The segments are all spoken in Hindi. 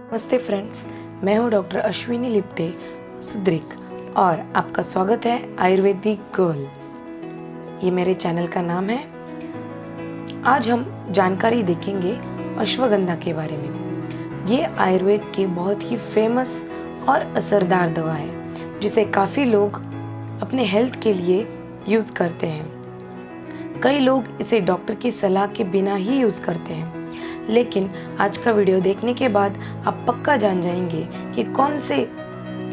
नमस्ते फ्रेंड्स, मैं हूं डॉक्टर अश्विनी लिप्टे सुद्रिक और आपका स्वागत है आयुर्वेदिक गर्ल। ये मेरे चैनल का नाम है। आज हम जानकारी देखेंगे अश्वगंधा के बारे में। ये आयुर्वेद की बहुत ही फेमस और असरदार दवा है जिसे काफ़ी लोग अपने हेल्थ के लिए यूज़ करते हैं। कई लोग इसे डॉक्टर की सलाह के बिना ही यूज़ करते हैं, लेकिन आज का वीडियो देखने के बाद आप पक्का जान जाएंगे कि कौन से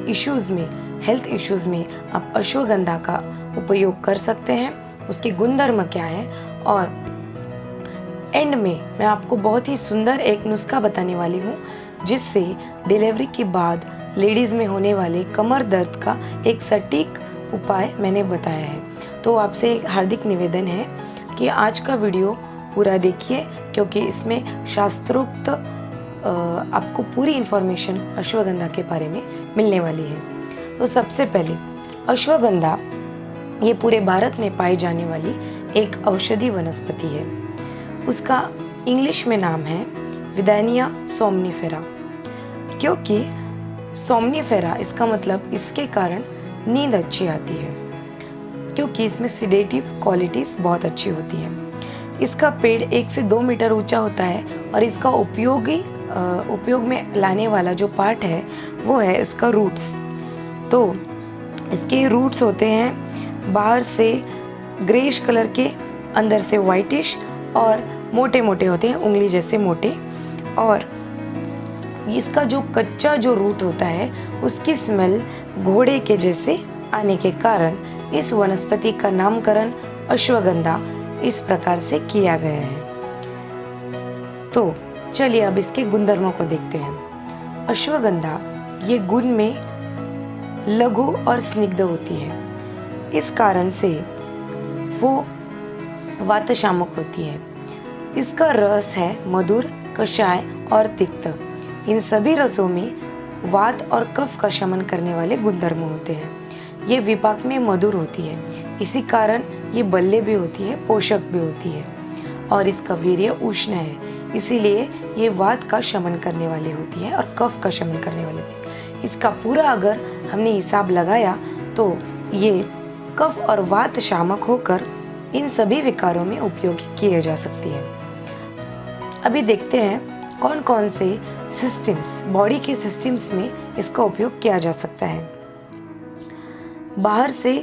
इश्यूज़ में, हेल्थ इश्यूज़ में आप अश्वगंधा का उपयोग कर सकते हैं, उसके गुणधर्म क्या है। और एंड में मैं आपको बहुत ही सुंदर एक नुस्खा बताने वाली हूँ जिससे डिलीवरी के बाद लेडीज़ में होने वाले कमर दर्द का एक सटीक उपाय मैंने बताया है। तो आपसे एक हार्दिक निवेदन है कि आज का वीडियो पूरा देखिए, क्योंकि इसमें शास्त्रोक्त आपको पूरी इन्फॉर्मेशन अश्वगंधा के बारे में मिलने वाली है। तो सबसे पहले अश्वगंधा ये पूरे भारत में पाई जाने वाली एक औषधि वनस्पति है। उसका इंग्लिश में नाम है विदानिया सोमनिफेरा, क्योंकि सोमनिफेरा इसका मतलब इसके कारण नींद अच्छी आती है, क्योंकि इसमें सिडेटिव क्वालिटीज़ बहुत अच्छी होती है। इसका पेड़ 1 से 2 मीटर ऊंचा होता है और इसका उपयोग में लाने वाला जो पार्ट है वो है इसका रूट्स। तो इसके रूट्स होते हैं बाहर से ग्रेश कलर के, अंदर से वाइटिश और मोटे मोटे होते हैं, उंगली जैसे मोटे। और इसका जो कच्चा जो रूट होता है उसकी स्मेल घोड़े के जैसे आने के कारण इस वनस्पति का नामकरण अश्वगंधा इस प्रकार से किया गया है। तो चलिए अब इसके गुणधर्मों को देखते हैं। अश्वगंधा ये गुण में लघु और स्निग्ध होती है, इस कारण से वो वातशामक होती है। इसका रस है मधुर, कषाय और तिक्त। इन सभी रसों में वात और कफ का शमन करने वाले गुणधर्म होते हैं। ये विपाक में मधुर होती है, इसी कारण ये बल्ले भी होती है, पोषक भी होती है। और इसका वीर्य उष्ण है, इसीलिए ये वात का शमन करने वाली होती है और कफ का शमन करने वाली होती है। इसका पूरा अगर हमने हिसाब लगाया तो ये कफ और वात शामक होकर इन सभी विकारों में उपयोगी किए जा सकती है। अभी देखते हैं कौन कौन से सिस्टम्स, बॉडी के सिस्टम्स में इसका उपयोग किया जा सकता है। बाहर से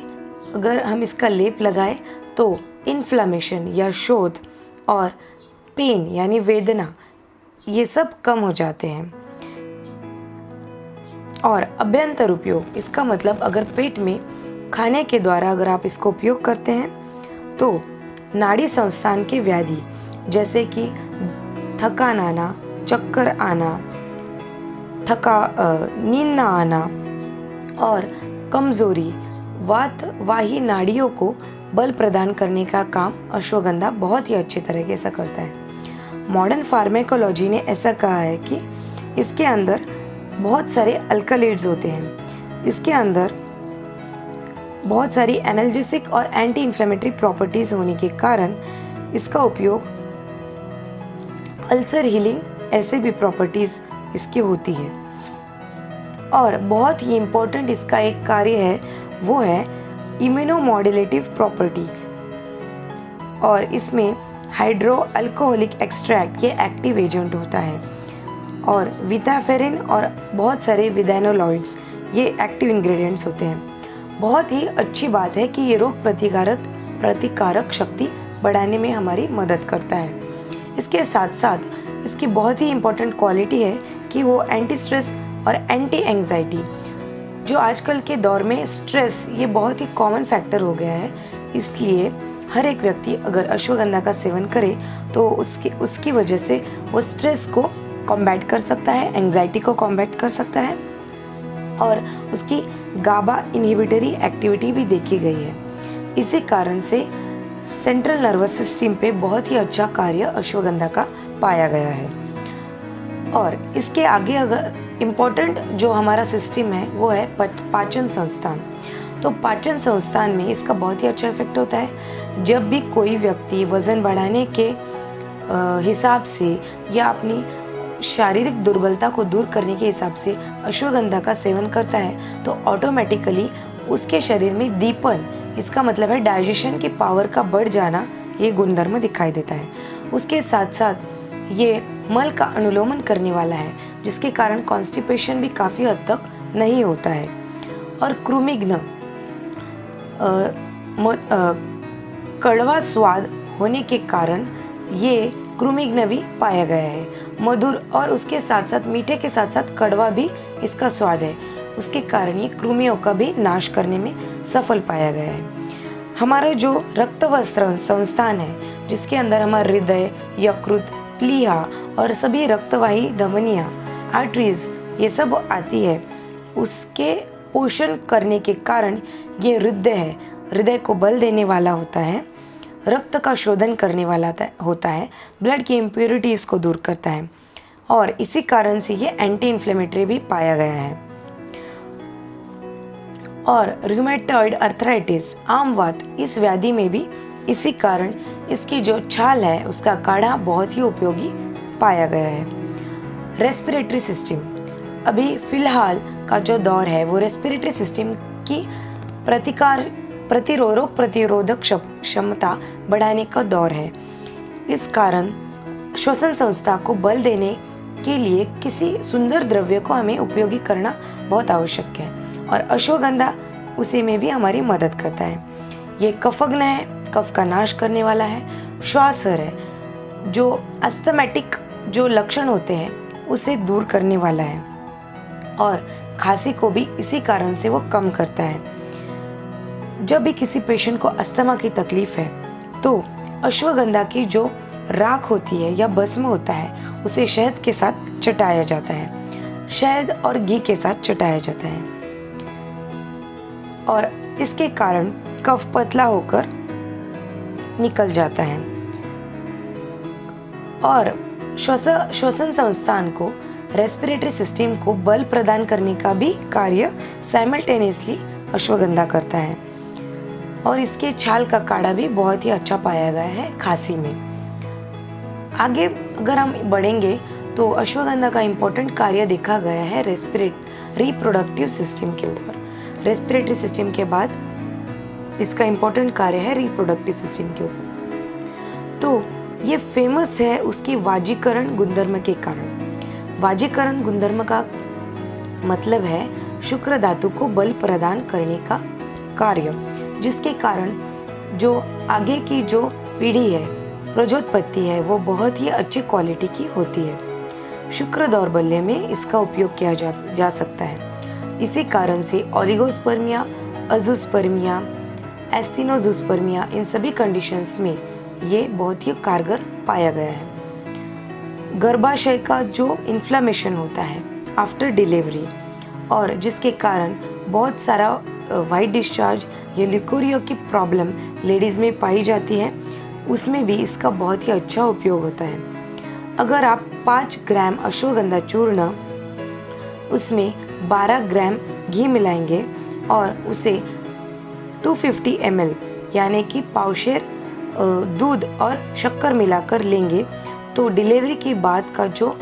अगर हम इसका लेप लगाएं तो इन्फ्लामेशन या शोथ और पेन यानी वेदना ये सब कम हो जाते हैं। और अभ्यंतर उपयोग, इसका मतलब अगर पेट में खाने के द्वारा अगर आप इसको उपयोग करते हैं तो नाड़ी संस्थान के व्याधि जैसे कि थकान आना, चक्कर आना, नींद ना आना और कमजोरी, वाही नाड़ियों को बल प्रदान करने का काम अश्वगंधा बहुत ही अच्छे तरीके से करता है। मॉडर्न फार्मेकोलॉजी ने ऐसा कहा है कि इसके अंदर बहुत सारे अल्कलॉइड्स होते हैं। इसके अंदर बहुत सारी एनाल्जेसिक और एंटी इन्फ्लेमेटरी प्रॉपर्टीज होने के कारण इसका उपयोग अल्सर हीलिंग, ऐसे भी प्रॉपर्टीज इसकी होती है। और बहुत ही इम्पोर्टेंट इसका एक कार्य है, वो है इम्यूनोमॉड्यूलेटिव प्रॉपर्टी। और इसमें हाइड्रो अल्कोहलिक एक्सट्रैक्ट ये एक्टिव एजेंट होता है। और विटाफेरिन और बहुत सारे विदानोलॉइड्स ये एक्टिव इंग्रेडिएंट्स होते हैं। बहुत ही अच्छी बात है कि ये रोग प्रतिकारक शक्ति बढ़ाने में हमारी मदद करता है। इसके साथ साथ इसकी बहुत ही इम्पोर्टेंट क्वालिटी है कि वो एंटी स्ट्रेस और एंटी एंजाइटी, जो आजकल के दौर में स्ट्रेस ये बहुत ही कॉमन फैक्टर हो गया है, इसलिए हर एक व्यक्ति अगर अश्वगंधा का सेवन करे तो उसकी वजह से वो स्ट्रेस को कॉम्बैट कर सकता है, एंजाइटी को कॉम्बैट कर सकता है। और उसकी गाबा इनहिबिटरी एक्टिविटी भी देखी गई है। इसी कारण से सेंट्रल नर्वस सिस्टम पे बहुत ही अच्छा कार्य अश्वगंधा का पाया गया है। और इसके आगे अगर इम्पोर्टेंट जो हमारा सिस्टम है वो है पाचन संस्थान। तो पाचन संस्थान में इसका बहुत ही अच्छा इफेक्ट होता है। जब भी कोई व्यक्ति वज़न बढ़ाने के हिसाब से या अपनी शारीरिक दुर्बलता को दूर करने के हिसाब से अश्वगंधा का सेवन करता है तो ऑटोमेटिकली उसके शरीर में दीपन, इसका मतलब है डाइजेशन की पावर का बढ़ जाना, ये गुणधर्म दिखाई देता है। उसके साथ साथ ये मल का अनुलोमन करने वाला है, जिसके कारण कॉन्स्टिपेशन भी काफ़ी हद तक नहीं होता है। और कृमिघ्न कड़वा स्वाद होने के कारण ये कृमिघ्न भी पाया गया है। मधुर और उसके साथ साथ मीठे के साथ साथ कड़वा भी इसका स्वाद है, उसके कारण ये कृमियों का भी नाश करने में सफल पाया गया है। हमारा जो रक्तवस्त्र संस्थान है, जिसके अंदर हमारा हृदय, यकृत, प्लीहा और सभी रक्तवाही धमनियाँ, आर्टरीज ये सब आती है, उसके पोषण करने के कारण ये हृदय है, हृदय को बल देने वाला होता है, रक्त का शोधन करने वाला होता है, ब्लड की इम्प्योरिटीज़ को दूर करता है और इसी कारण से ये एंटी इन्फ्लेमेटरी भी पाया गया है। और रूमेटॉइड अर्थराइटिस, आम वात, इस व्याधि में भी इसी कारण इसकी जो छाल है उसका काढ़ा बहुत ही उपयोगी पाया गया है। रेस्पिरेटरी सिस्टम, अभी फिलहाल का जो दौर है वो रेस्पिरेटरी सिस्टम की प्रतिरोधक क्षमता बढ़ाने का दौर है। इस कारण श्वसन संस्था को बल देने के लिए किसी सुंदर द्रव्य को हमें उपयोगी करना बहुत आवश्यक है और अश्वगंधा उसी में भी हमारी मदद करता है। ये कफग्न है, कफ का नाश करने वाला है, श्वासहर है, जो अस्थमैटिक जो लक्षण होते हैं उसे दूर करने वाला है और खांसी को भी इसी कारण से वो कम करता है। जब भी किसी पेशेंट को अस्थमा की तकलीफ है तो अश्वगंधा की जो राख होती है या भस्म होता है उसे शहद के साथ चटाया जाता है, शहद और घी के साथ चटाया जाता है और इसके कारण कफ पतला होकर निकल जाता है और श्वसन संस्थान को, रेस्पिरेटरी सिस्टम को बल प्रदान करने का भी कार्य साइमल्टेनियसली अश्वगंधा करता है और इसके छाल का काढ़ा भी बहुत ही अच्छा पाया गया है खांसी में। आगे अगर हम बढ़ेंगे तो अश्वगंधा का इम्पोर्टेंट कार्य देखा गया है रिप्रोडक्टिव सिस्टम के ऊपर। रेस्पिरेटरी सिस्टम के बाद इसका इम्पोर्टेंट कार्य है रिप्रोडक्टिव सिस्टम के ऊपर। तो ये फेमस है उसकी वाजीकरण गुणधर्म के कारण। वाजीकरण गुणधर्म का मतलब है शुक्र धातु को बल प्रदान करने का कार्य, जिसके कारण जो आगे की जो पीढ़ी है, प्रजोत्पत्ति है, वो बहुत ही अच्छी क्वालिटी की होती है। शुक्र दौर्बल्य में इसका उपयोग किया जा सकता है। इसी कारण से ओलिगोस्पर्मिया, अजूस्पर्मिया, एस्थिनोजूस्पर्मिया, इन सभी कंडीशंस में ये बहुत ही कारगर पाया गया है। गर्भाशय का जो इन्फ्लेमेशन होता है आफ्टर डिलीवरी और जिसके कारण बहुत सारा वाइट डिस्चार्ज या लिकोरिया की प्रॉब्लम लेडीज़ में पाई जाती है, उसमें भी इसका बहुत ही अच्छा उपयोग होता है। अगर आप 5 ग्राम अश्वगंधा चूर्ण, उसमें 12 ग्राम घी मिलाएंगे और उसे 250 ml यानी कि पावशेर दूध और शक्कर मिलाकर लेंगे तो डिलीवरी के बाद का जो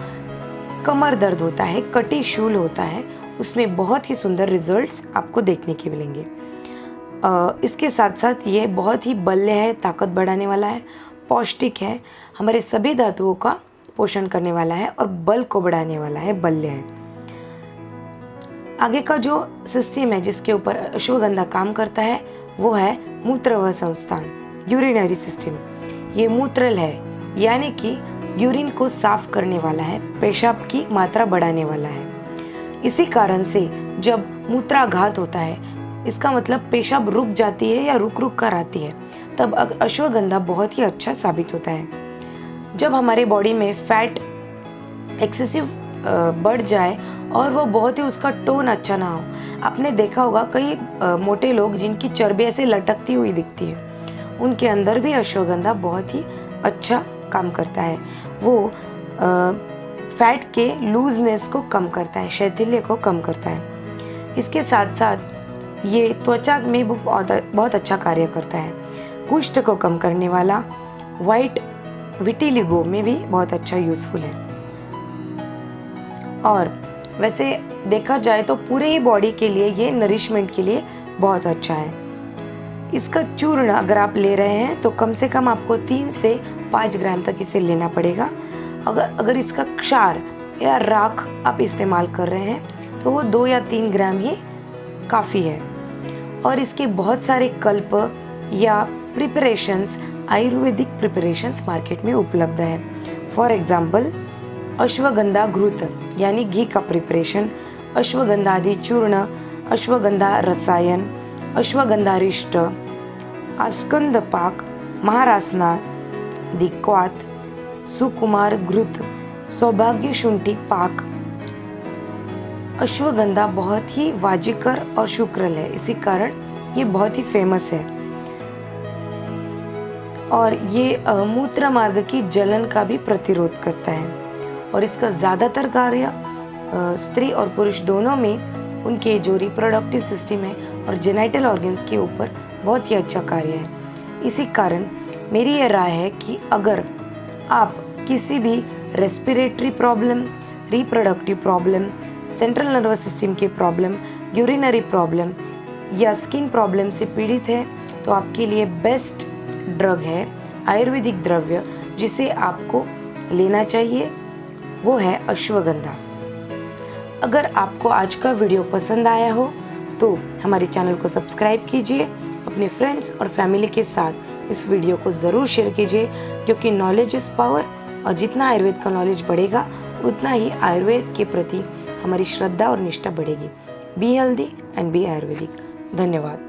कमर दर्द होता है, कटी शूल होता है, उसमें बहुत ही सुंदर रिजल्ट्स आपको देखने के मिलेंगे। इसके साथ साथ ये बहुत ही बल्य है, ताकत बढ़ाने वाला है, पौष्टिक है, हमारे सभी धातुओं का पोषण करने वाला है और बल को बढ़ाने वाला है, बल्य है। आगे का जो सिस्टम है जिसके ऊपर अश्वगंधा काम करता है वो है मूत्रवह संस्थान, यूरिनरी सिस्टम। ये मूत्रल है यानी कि यूरिन को साफ करने वाला है, पेशाब की मात्रा बढ़ाने वाला है। इसी कारण से जब मूत्राघात होता है, इसका मतलब पेशाब रुक जाती है या रुक रुक कर आती है, तब अश्वगंधा बहुत ही अच्छा साबित होता है। जब हमारे बॉडी में फैट एक्सेसिव बढ़ जाए और वो बहुत ही उसका टोन अच्छा ना हो, आपने देखा होगा कई मोटे लोग जिनकी चर्बी ऐसे लटकती हुई दिखती है, उनके अंदर भी अश्वगंधा बहुत ही अच्छा काम करता है। वो फैट के लूजनेस को कम करता है, शैथिल्य को कम करता है। इसके साथ साथ ये त्वचा में भी बहुत अच्छा कार्य करता है। कुष्ठ को कम करने वाला, वाइट विटिलिगो में भी बहुत अच्छा यूज़फुल है। और वैसे देखा जाए तो पूरे ही बॉडी के लिए ये नरिशमेंट के लिए बहुत अच्छा है। इसका चूर्ण अगर आप ले रहे हैं तो कम से कम आपको 3 से 5 ग्राम तक इसे लेना पड़ेगा। अगर इसका क्षार या राख आप इस्तेमाल कर रहे हैं तो वो 2 या 3 ग्राम ही काफ़ी है। और इसके बहुत सारे कल्प या प्रिपरेशंस, आयुर्वेदिक प्रिपरेशंस मार्केट में उपलब्ध है। फॉर एग्जाम्पल अश्वगंधा घृत यानी घी का प्रिपरेशन, अश्वगंधादि चूर्ण, अश्वगंधा रसायन, अश्वगंधारिष्ट, आस्कंद पाक, महारासना दिक्वात, सुकुमार घृत, सौभाग्य शुंठी पाक। अश्वगंधा बहुत ही वाजिकर और शुक्रल है, इसी कारण ये बहुत ही फेमस है। और ये मूत्र मार्ग की जलन का भी प्रतिरोध करता है। और इसका ज़्यादातर कार्य स्त्री और पुरुष दोनों में उनके जो रिप्रोडक्टिव सिस्टम है और जेनिटल ऑर्गन्स के ऊपर बहुत ही अच्छा कार्य है। इसी कारण मेरी ये राय है कि अगर आप किसी भी respiratory problem, reproductive problem, central nervous system के प्रॉब्लम, यूरिनरी प्रॉब्लम या स्किन प्रॉब्लम से पीड़ित है तो आपके लिए बेस्ट ड्रग है आयुर्वेदिक द्रव्य जिसे आपको लेना चाहिए, वो है अश्वगंधा। अगर आपको आज का वीडियो पसंद आया हो तो हमारे चैनल को सब्सक्राइब कीजिए, अपने फ्रेंड्स और फैमिली के साथ इस वीडियो को ज़रूर शेयर कीजिए, क्योंकि नॉलेज इज़ पावर और जितना आयुर्वेद का नॉलेज बढ़ेगा उतना ही आयुर्वेद के प्रति हमारी श्रद्धा और निष्ठा बढ़ेगी। Be healthy and be Ayurvedic. धन्यवाद।